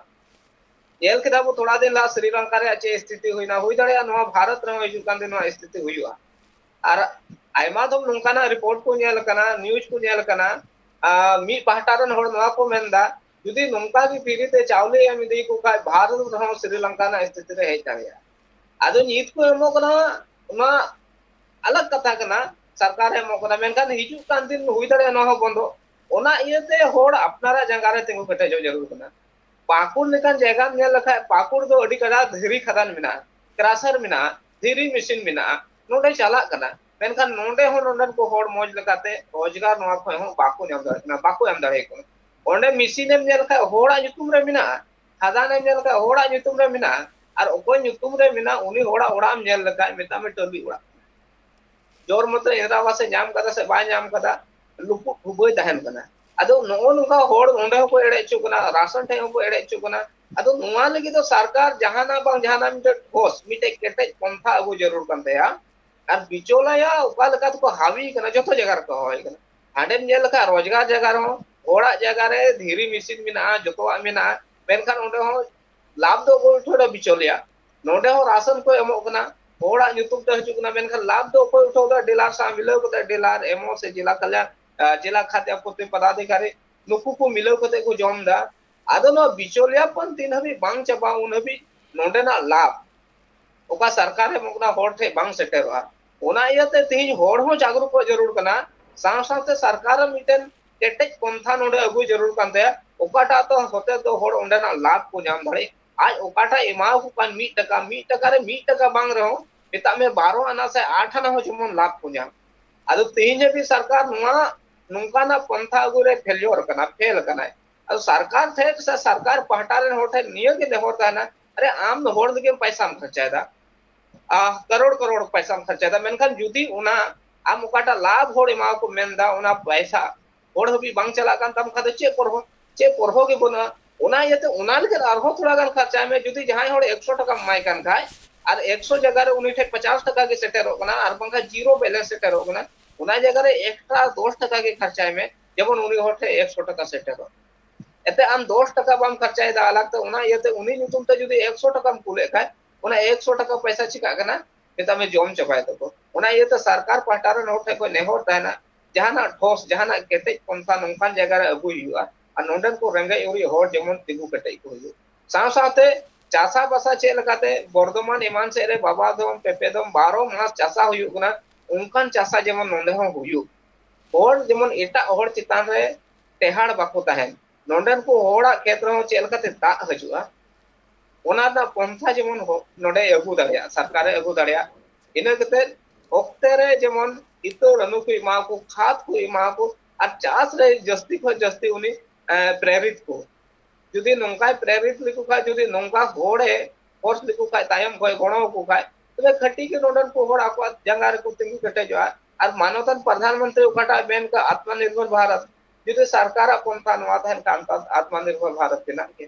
जेल के दाबो थोड़ा दिन ला श्रीलंका रे अच्छे स्थिति हुईना हुई दड़े नवा भारत रे हिजू कान दिन नवा स्थिति हुईवा और आयमा तो नंकाना रिपोर्ट को नेल कना न्यूज को नेल कना मी पहटारन हड़ नवा को मेंदा जुदी नंका की पीढ़ी ते चावले एम दे को का भारत रे श्रीलंका ना स्थिति रे हे जाया आदो नीत को एमो कना ना अलग कथा कना सरकार एमो कना मेनकान हिजू कान दिन हुई दड़े नवा बंदो ओना इयते होड़ अपनारा जंगारे तिंगु कटे जो जरूर कना पाकुड़ लेकान जगह नेल लखा पाकुड़ दो अडी कदा धीरी खदान मिना क्रासर मिना धीरी मशीन मिना नोडे चला कना मेनखान नोडे हो नोडन को होड़ मौज लगाते रोजगार नवा को हो बाकु नेम दाना बाकु एम दाड़े को ओंडे मशीन एम नेल लखा होड़ा nyutum रे मिना खदान एम नेल लखा होड़ा nyutum रे मिना और ओको nyutum रे मिना उनी होड़ा ओड़ा नेल लखा मेता में टोली ओड़ा जोर मत इंद्रावास से जाम कदा से बा जाम कदा लुपु हुबोय तहन कना अदो नो नुका होड़ ओंडे को एड़े चु कना राशन टे को एड़े चु कना अदो नुवा लगी तो सरकार जहाना बांग जहाना मिटे ठोस मिटे केटे पंथा अगु जरूर कंते या और बिचोला या उका लका तो हावी कना जतो जगह को होय कना हांडे नेल लका रोजगार जगह रो होड़ा जगह रे धीरी मशीन मिना जतो मिना मेनखान ओंडे हो लाभ दो को थोड़ा बिचोलिया नोडे हो राशन को एमो कना होड़ा nyutum te हजू कना मेनखान लाभ दो को उठो दा डिलार सा मिलो को डिलार एमो से जिला कल्याण जिला खाद्य आपूर्ति पदाधिकारी नुकु को मिलो कते को जम दा आदो नो बिचोलिया पन तीन हबी बांग चबा उन हबी नोडे ना लाभ ओका सरकार है मगना होड़ थे बांग सेटेवा ओना इयते तीन होड़ हो जागरूक को जरूर कना साथ साथ सरकार मिटेन केटेज पंथा नोडे अगु जरूर कांते ओकाटा तो होते तो होड़ ओंडे ना लाभ को जाम धड़े आज ओकाटा एमाव को कान 1 टका रे 1 टका बांग रहो पिता में 12 आना से 8 आना हो जमन लाभ को जाम आदो तीन भी सरकार नुआ नुकाना पंथा अगुरे फेलियर कना फेल कना अब सरकार थे सरकार पहटारे होठे नियो के होता है ना अरे आम होड़ के पैसा में खर्चायदा करोड़ करोड़ पैसा में खर्चायदा मेनखान जुदी उना आम ओकाटा लाभ होड़ एमा को मेनदा उना पैसा होड़ हबी बांग चला कान तम खादे चे करहो के बना उना येते उना के आरो थोड़ा गान खर्चा में जुदी जहां होड़ 100 टका माय कान खाय और 100 जगह रे उनी ठे 50 टका के सेटर हो कना और पंखा जीरो बैलेंस सेटर हो कना उना जगह रे एक्स्ट्रा 10 टका के खर्चा में जेबन उनी होठे 100 टका सेटर हो एते आम 10 टका बाम खर्चा दा अलग तो उना येते उनी नुतुम ते जुदी 100 टका में कुले खाय उना 100 टका पैसा चिका कना एता में जम चबाय तो उना येते सरकार पहटारे नोटे को नेहोर ताना जहाना ठोस जहाना केते पंथा नंकान जगह रे अगु हुआ और नोंडन को रंगे उरी होड़ जेमन तिगु कटै को हुयो साथ साथे चासा बसा चे लगाते बर्धमान ईमान से रे बाबा दम पेपे दम 12 मास चासा हुयो कना उनकान चासा जेमन नोंडे हो हुयो होड़ जेमन एटा होड़ चितान रे तेहाड़ बाको ताहेन नोंडन को होड़ा क्षेत्र हो चेल कते दा हजुआ ओना दा पंथा जेमन हो नोडे अगु दाड़िया सरकार अगु दाड़िया इना कते ओक्ते रे जेमन इतो रनु को इमा को खाद को इमा को और चास रे जस्ती को जस्ती उनी प्रेरित को जुदी नंका प्रेरित लिखु का जुदी नंका होड़े फोर्स लिखु का तायम कोई गणो को का तबे खट्टी के नोडन को होड़ आको जंगार को तिंगु कटे जो और मानवतन प्रधानमंत्री उकाटा बेन का आत्मनिर्भर भारत जुदी सरकार पंथा नवा था कांता आत्मनिर्भर भारत के नाम के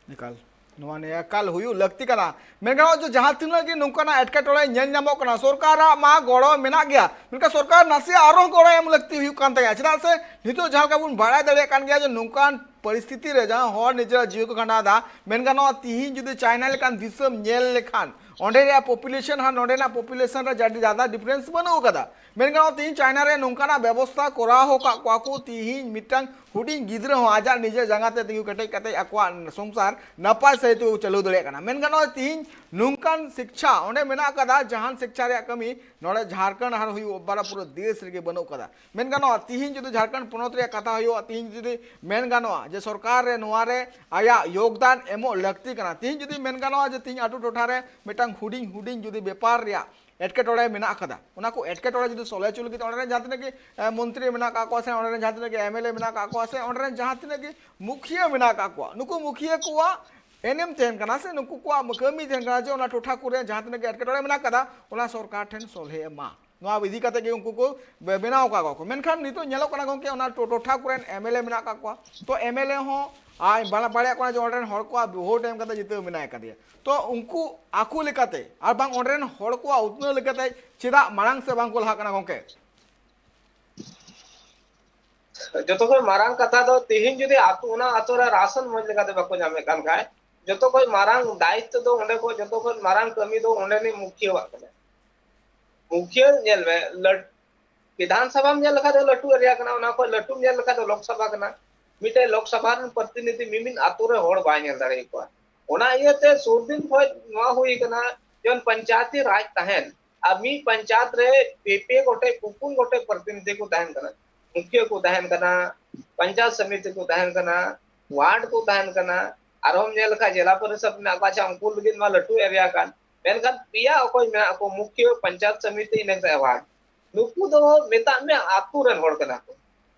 निकाल नवा ने काल हुयु लगती कना मेगा जो जहां तिना के नोकाना एटकाटोले नेल नामो कना सरकार मा गड़ो मेना गया मेनका सरकार नासे आरो गड़ो एम लगती हुयु कान तया चदा से नितो जहां का बुन बाड़ा दड़े कान गया जो नोकान परिस्थिति रे जहां होड़ निजे जीव को खंडा दा मेनका नो तिहिन जुदी चाइना लेकान दिसम नेल लेखान ओंडे रे पॉपुलेशन हा नोडे ना पॉपुलेशन रे जाडी ज्यादा डिफरेंस बनो कदा मेनका नो तिहिन चाइना रे नोकाना व्यवस्था करा हो का को तिहिन मिटंग हुडिंग गिद्र हो आजा निजे जंगाते तिगु कटे कते अकवा संसार नपाय सहित चलू दड़े काना मेनका नो तिहिन नोकान शिक्षा ओंडे मेना कदा जहान शिक्षा रे कमी नोडे झारखंड हार हुयु ओबारा पूरा देश रे बनो कदा मेनका नो तिहिन जुदी झारखंड पोनोत रे कथा हुयु तिहिन जुदी मेन गानो जे सरकार रे नोआ रे आया योगदान एमो लगती कना तिहिन जुदी मेन गानो जे तिहिन आटू टोठा रे मिटंग हुडिंग हुडिंग जुदी व्यापार रे एटकेटोड़े मेना कदा उना को एटकेटोड़े जुदी सोले चुल लगित ओंडे जहां तिना की मंत्री मेना का को से ओंडे जहां तिना की एमएलए मेना का को से ओंडे जहां तिना की मुखिया मेना का को नुकु मुखिया को एनएम तेन कना से नुकु को कमी तेन कना जे ओना टोठा कुरे जहां तिना की एटकेटोड़े मेना कदा ओना सरकार ठेन सोले मा नवा विधि काते के उनको को बेनाव का को मेनखान नितो नेलो कना गंके ओना टोठा कुरेन एमएलए मेना का को तो एमएलए हो आई बाला बाड़िया को जो ओंडे हर को बहुत टाइम कते जिते मेना कदिया तो उनको आकु लेकाते और बांग ओंडे हर को उतना लेकाते चिदा मारांग से बांग को लहा कना गंके जो कोई मारांग कथा दो तिहिन जुदी आतु ना आतु रे राशन मज लेकाते बाको जामे कान खाय जो कोई मारांग दायित्व दो ओंडे को जो कोई मारांग कमी दो ओंडे नि मुखिया वा कने मुखिया नेल में विधानसभा में लखा दो लटू एरिया कना ओना को लटू नेल लखा दो लोकसभा कना मिटे लोकसभा रन प्रतिनिधि मिमिन आतु रे होड़ बाय नेल दाड़े को ओना इयते सुरदिन खय नवा हुई कना जन पंचायती राज तहन अमी पंचायत रे पेपे गोटे पुपुन गोटे प्रतिनिधि को तहन कना मुखिया को तहन कना पंचायत समिति को तहन कना वार्ड को तहन कना आरोम नेल लखा जिला परिषद ना बाचा अंकुल लगिन मा लटू एरिया कान मेनखान पिया अकोय मेना को मुख्य पंचायत समिति ने अवार्ड नुकु दो मेता में आतु रन होड़ कना को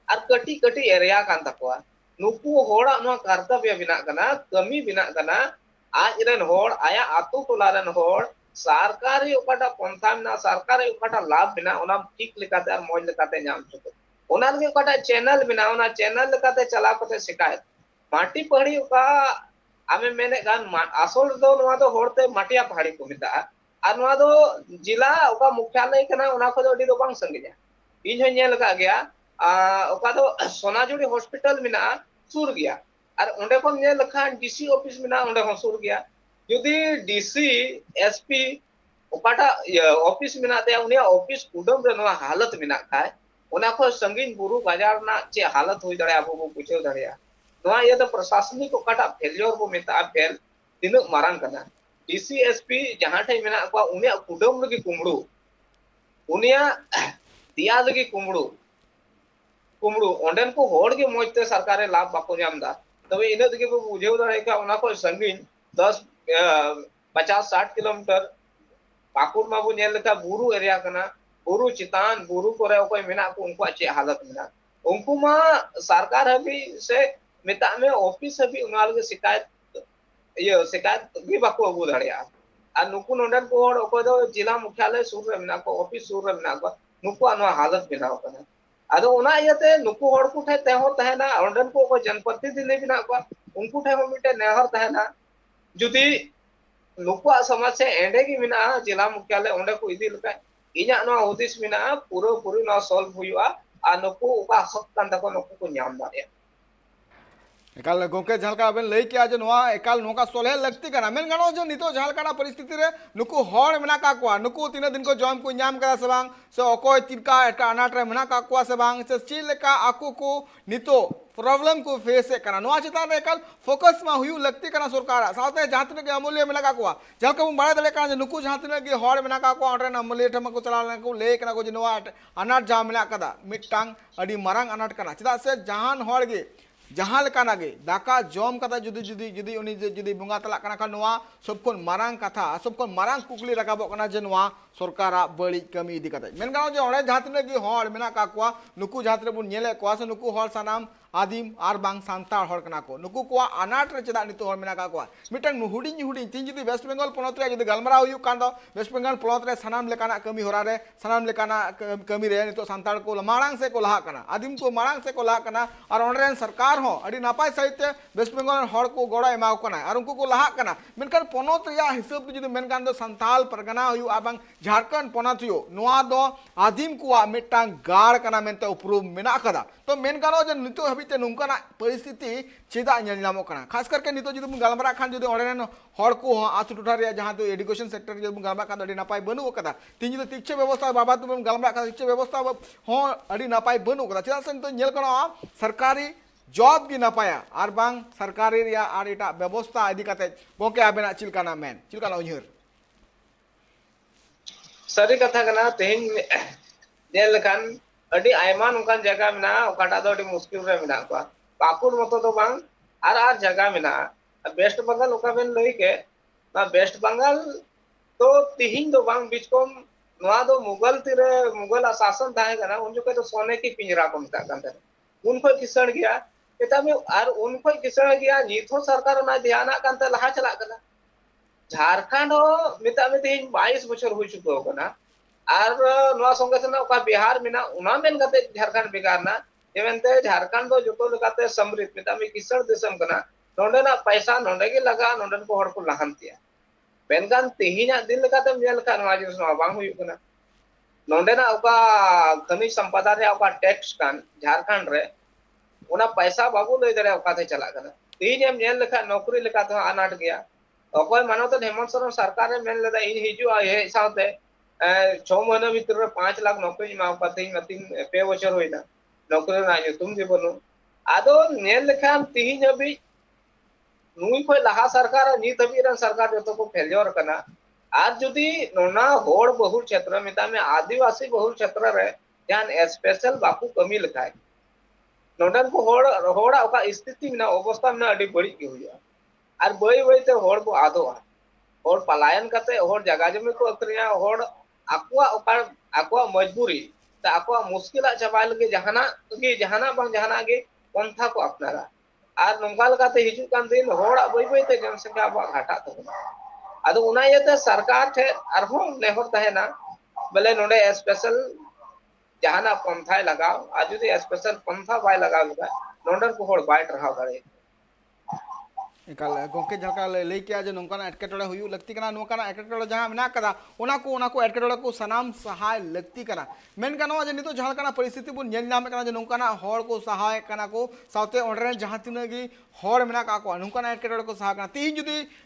आर कटी कटी एरिया कान तकवा नुकु होड़ा नो कर्तव्य बिना कना कमी बिना कना आज रन होड़ आया आतु टोला रन होड़ सरकारी ओकाटा पंथा में सरकारी ओकाटा लाभ बिना ओना ठीक लेकाते आर मौज लेकाते नाम चुको ओना के ओकाटा चैनल बिना ओना चैनल लेकाते चला कते शिकायत माटी पहड़ी ओका आमे मेने गान आसल दो नवा दो होड़ते माटिया पहाड़ी को मिता और नवा दो जिला ओका मुख्यालय कना ओना को अडी दो बांग संगे इन हो नेल का गया ओका दो सोनाजुड़ी हॉस्पिटल मिना सुर गया और ओंडे को नेल लखान डीसी ऑफिस मिना ओंडे हो सुर गया यदि डीसी एसपी ओकाटा ऑफिस मिना ते उनिया ऑफिस कुडम रे नवा हालत मिना खाय ओना को संगीन बुरु बाजार ना चे हालत होई दड़े आबो को पूछे दड़े नवा ये तो प्रशासनिक ओकाटा फेलियर को मेता फेल तीन मारांग कना डीसी एसपी जहां ठाई मेना को उनिया कुडम लगी कुमड़ू उनिया दिया लगी कुमड़ू कुमड़ू ओंडन को होड़ के मोजते सरकारे लाभ बाको जामदा तबे इने दिके को बुझेव दड़े का ओना को संगीन 10-50-60 किलोमीटर पाकुड़ माबू नेल का बुरु एरिया कना बुरु चितान बुरु करे कोई मेना को उनको अच्छे हालत मिला उनको मा सरकार हबी से मेता में ऑफिस हबी उनाल के शिकायत भी बाको अगु दड़िया और नुकु नोंडन को होड़ को दो जिला मुख्यालय सुर रे मेना को ऑफिस सुर रे मेना को नुकु अनवा हालत बिनाव कना अदो ओना इयते नुकु होड़ को ठे तेहो तहना ओंडन को जनप्रतिनिधि बिना को उनको ठे मिटे नेहर तहना जुदी नुकु समाज से एंडे की बिना जिला मुख्यालय ओंडे को इदी लका इना नो हुदिस बिना पूरो पूरी नो सॉल्व हुआ आ नुकु उका हक कान तको नुकु को न्याम दाड़िया एकाल गोके झालका बेन लई के आज नोआ एकाल नोका सोले लगती कना मेन गानो जो नितो झालकाना परिस्थिति रे नुकु होड़ मेना का को नुकु तीन दिन को जॉम को न्याम करा से बांग से ओकोय तिरका एका अनाट रे मेना का को से बांग से चिलका आकु को नितो प्रॉब्लम को फेस कना नोआ चिता रे एकाल फोकस मा हुयु लगती कना सरकार साथे जातने के अमूल्य मेना का को झालका हम बाड़े दले कना नुकु जातने के होड़ मेना का को ऑर्डर अमूल्य ठम को चला को ले कना को नोआ अनाट जा मेना कदा मिटांग अडी मारंग अनाट कना चिता से जहान होड़ गे जहाँ लेकाना गे दाका जम कथा जुदी जुदी जुदी उनी जुदी बुंगा तला कना खा नोआ सबखन मारांग कथा सबखन मारांग कुकली रकाबो कना जे नोआ सरकारा बड़ी कमी इदी कता मेन गानो जे ओणे जहातने गे होड़ मेना का को नुकु जहातने बुन नेले को से नुकु होड़ सानाम आदिम और बांग सांतार होड़ कना को नुकु को अनाट रे चदा नितो होड़ मेना का को मिटंग हुडिंग हुडिंग तीन जुदी वेस्ट बंगाल पोनत रे जुदी गलमरा हुयु कान दो वेस्ट बंगाल पोनत रे सानाम लेकाना कमी होरा रे सानाम लेकाना कमी रे नितो सांतार को मारांग से को लहा कना आदिम को मारांग से को लहा कना और ओंडरेन सरकार हो अडी नापाय सहित वेस्ट बंगाल होड़ को गोड़ा एमाव कना और उनको को लहा कना मेनखान पोनत रे हिसाब जुदी मेनखान दो संताल परगना हुयु आबांग झारखंड पोनत हुयु नोआ दो आदिम को मिटांग गाड़ कना मेनते उपरूम मेना कदा तो मेनखान जे नितो हबिते नुंकाना परिस्थिति चेदा नेल नामो कना खास करके नितो जुदी गलमरा खान जुदी ओंडरेन होड़ को आतु टोठा रे जहां तो एजुकेशन सेक्टर जुदी गलमरा खान अडी नापाय बनु कदा तीन जुदी शिक्षा व्यवस्था बाबा तुम गलमरा खान शिक्षा व्यवस्था हो अडी नापाय बनु कदा चेदा से तो नेल कना सरकारी जॉब की नपाया और बांग सरकारी रिया और एटा व्यवस्था इदी कते गोके आबेना चिलकाना मेन चिलकाना उहिर सरी कथा कना तेहिन नेल खान अडी आयमा नुकान जगह मिना ओकाटा दो अडी मुश्किल रे मिना को पाकुड़ मतो तो बांग आर जगह मिना वेस्ट बंगाल ओका बेन लई के ना वेस्ट बंगाल तो तिहिन दो बांग बीच को मुगल तीरे मुगल शासन थाहे कना उन जो तो सोने की पिंजरा को मिता कांते उन को किसण गया एटा में और उन को किसण गया नीथो सरकार ना ध्यान कांते लहा चला कना झारखंड मिता में 22 बछर हो चुको कना और नवा संगे से ना बिहार में ना उना मेन कते झारखंड बिगार ना जेवंते झारखंड दो जोतो लगाते समृद्ध मिता में किसण दिसम कना नोंडे ना पैसा नोंडे के लगा नोंडन को हड़ को लहानतिया मेनकान तेहिना दिन लगाते मेल का नवा जिस नवा बांग हुई कना नोंडे ना ओका खनिज संपदा रे ओका टैक्स कान झारखंड रे उना पैसा बाबू ले दरे ओका थे चला कना तेहिन एम नेल लेखा नौकरी लेखा तो अनाट गया अकोय मानो तो हेमंत सोरेन सरकार रे मेन लेदा इन हिजु आ हे साथे 6 महीना भीतर 5 लाख नौकरी मा पाते तीन पे बछर होइना नौकरी ना तुम जे बनो आदो नेल लेखा तेहिन अभी नुई कोई लहा सरकार नीत अभी सरकार जो को फेल्योर कना आज जुदी नोना होड़ बहुल क्षेत्र मिता में आदिवासी बहुल क्षेत्र रे जान स्पेशल बापू कमी लखाय नोडन को होड़ ओका स्थिति में अवस्था में अडी बड़ी की हुआ और बई बई ते होड़ को आदो होड़ पलायन करते होड़ जगह जमी को अक्रिया होड़ आकुआ मजबूरी ते आकुआ मुश्किल चाबा लगे जहाना के पंथा को अपनारा और नोंगा लगाते हिजू कान दिन होड़ बई बई ते जनसंख्या अब घाटा तबना अदो उना येते सरकार थे अरहो नेहर तहेना बोले नोडे स्पेशल जहाना पंथा लगाओ आज जुदी स्पेशल पंथा बाय लगाओ लगा नोंडन को होड़ बाय रहा करे एकाल गोंके झलका लई के आज नोंकाना एटकेटोड़े हुयु लगती कना नोंकाना एटकेटोड़े जहां मेना कदा ओना को एटकेटोड़े को सनाम सहाय लगती कना मेन कना जे नितो झलकाना परिस्थिति बुन नेल नाम कना जे नोंकाना होड़ को सहाय कना को साथे ओंडरे जहां तिना गी होड़ मेना का को नोंकाना एटकेटोड़े को सहाय कना तीन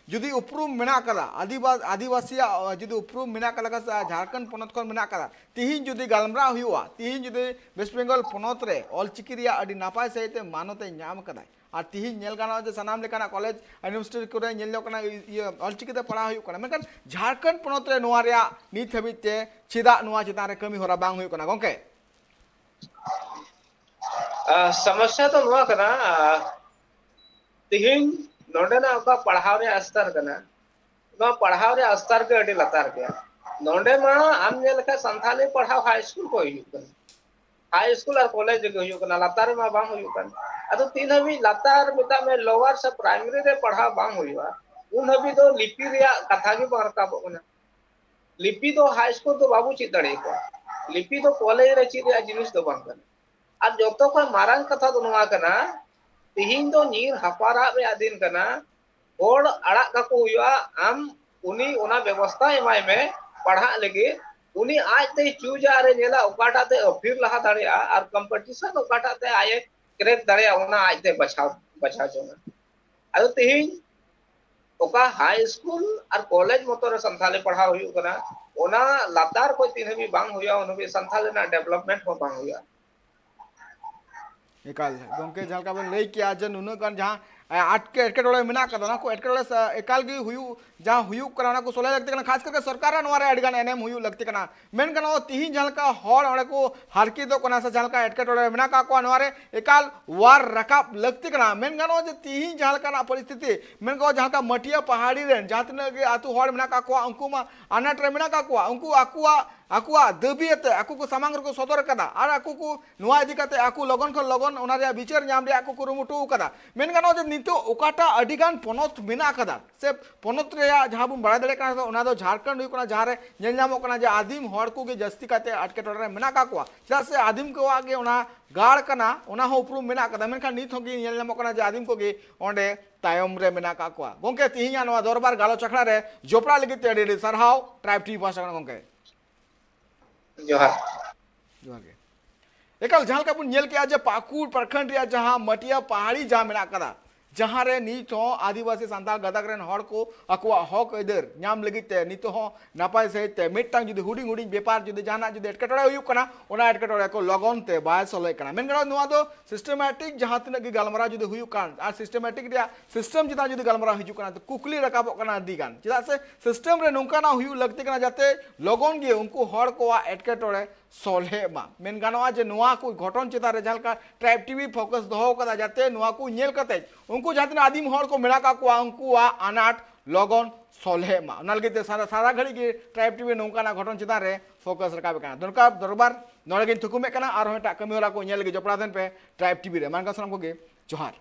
जुदी उपरूम मेना कदा आदिवासी जुदी उपरूम मेना कला झारखंड पोनत को मेना कदा तीन जुदी गालमरा हुआ तीन जुदी वेस्ट बेंगल पोनत रे ऑलचिकी रिया अडी नापाय सहित मानते नाम कदा और तीन नेल गाना जे सनाम लेकाना कॉलेज यूनिवर्सिटी को नेल लोकना ये ऑलचिकी ते पढ़ा हुई कना मेकन झारखंड पोनत रे नोआ रिया नीत हबिते चिदा नोआ चितान रे कमी होरा बांग हुई कना गोंके समस्या तो नोआ कना तीन नोंडे ना ओका पढ़ाव रे स्तर कना नो पढ़ाव रे स्तर के अडी लतार गया नोंडे मा आम नेल का संथाली पढ़ाव हाई स्कूल को हुई कना हाई स्कूल और कॉलेज के हुई कना लतार मा बांग हुई कना अदो तीन हबी लतार मिता में लोअर से प्राइमरी रे पढ़ा बांग हुईवा उन हबी तो लिपि रे कथा की बरका बना लिपि तो हाई स्कूल तो बाबू चितड़े को लिपि तो कॉलेज रे चिरिया जिनिस तो बांग कना अब जोतो को मारांग कथा तो नवा कना तिहिन तो नीर हपारा रे अधीन कना होड़ अड़ा का को हुईवा आम उनी ओना व्यवस्था एमाय में पढ़ा लगे उनी आज ते चूजा रे नेला ओकाटा ते फिर लहा दाड़िया और कंपटीशन ओकाटा ते आए क्रेक दाड़िया ओना आज ते बचा जोना अदो तिहिन ओका हाई स्कूल और कॉलेज मतो रे संथाले पढ़ा हुई कना ओना लातार को तीन भी बांग हुआ उन भी संथाले ना डेवलपमेंट को बांग हुआ एकाल गोंके झलका बन लई के आज नुन गन जहां आटके एटकेटोड़े मेना कदा ना को एटकेटोड़े एकाल गी हुयु जहां हुयु कराना को सोले लगते कना खास करके सरकार नोरे अडगान एनएम हुयु लगते कना मेन कना तिहिन झलका होड़ ओड़े को हरकी दो कना से झलका एटकेटोड़े मेना का को नोरे एकाल वार रकाब लगते कना मेन कना जे तिहिन झलका ना परिस्थिति मेन को झलका मटिया पहाड़ी रेन जातने गे आतु होड़ मेना का को अंकु मा अनाट रे मेना का को अंकु आकुआ दबियते आकु को सामांग को सदर कदा और आकु को नुआ इदी कते आकु लगन को लगन ओना रे विचार नाम रे आकु को रुमुटु कदा मेन गानो जे नितो ओकाटा अडिगान पोनत मेना कदा से पोनत रे जहां बुन बड़ा दले कना ओना दो झारखंड हुई कना जहां रे नेल नामो कना जे आदिम होड़ को गे जस्ती कते अटकेटोड़ रे मेना का को जा से आदिम को आगे ओना गाड़ कना ओना हो उपरू मेना कदा मेनखान नित होगी नेल नामो कना जे आदिम को गे ओंडे तायम रे मेना का को गोंके तिहिया नवा दरबार गालो चखड़ा रे जोपड़ा लगी ते अडी सरहाव ट्राइब टी भाषा कना गोंके जोहार के एकल जहां का बुन नेल के आज पाकुड़ प्रखंड रे जहां मटिया पहाड़ी जहां मेना कदा जहां रे नीत हो आदिवासी संताल गदक रेन होड़ को अकुआ हक इधर नाम लगिते नीत हो नापाय सहित मिटटांग जुदी हुडिंग हुडिंग व्यापार जुदी जहाना जुदी एटकेटोड़े हुयु कना ओना एटकेटोड़े को लगन ते बाय सले कना मेन गनो नुआ दो सिस्टमैटिक जहां तिना की गलमरा जुदी हुयु कान आ सिस्टमैटिक रे सिस्टम जिता जुदी गलमरा हिजु कना तो कुकली रकाबो कना अदी गान चिदा से सिस्टम रे नोंका ना हुयु लगते कना जाते लगन गे उनको होड़ को एटकेटोड़े सोले मा मेन गानोआ जे नुआ को घटन चिता रे झलका ट्राइब टीवी फोकस दोहो कदा जाते नुआ को नेल कते उनको जाते आदिम होड़ को मेला का को उनको अनाट लगन सॉल्हे मा ओना लगे सारा घड़ी के ट्राइब टीवी नौकाना घटन चितान रे फोकस रकाबे काना दरबार नोड़े गिन थुकुमे काना आर होटा कमी होला को नेल गे जपड़ा देन पे ट्राइब टीवी रे मानका सनम को गे जोहार।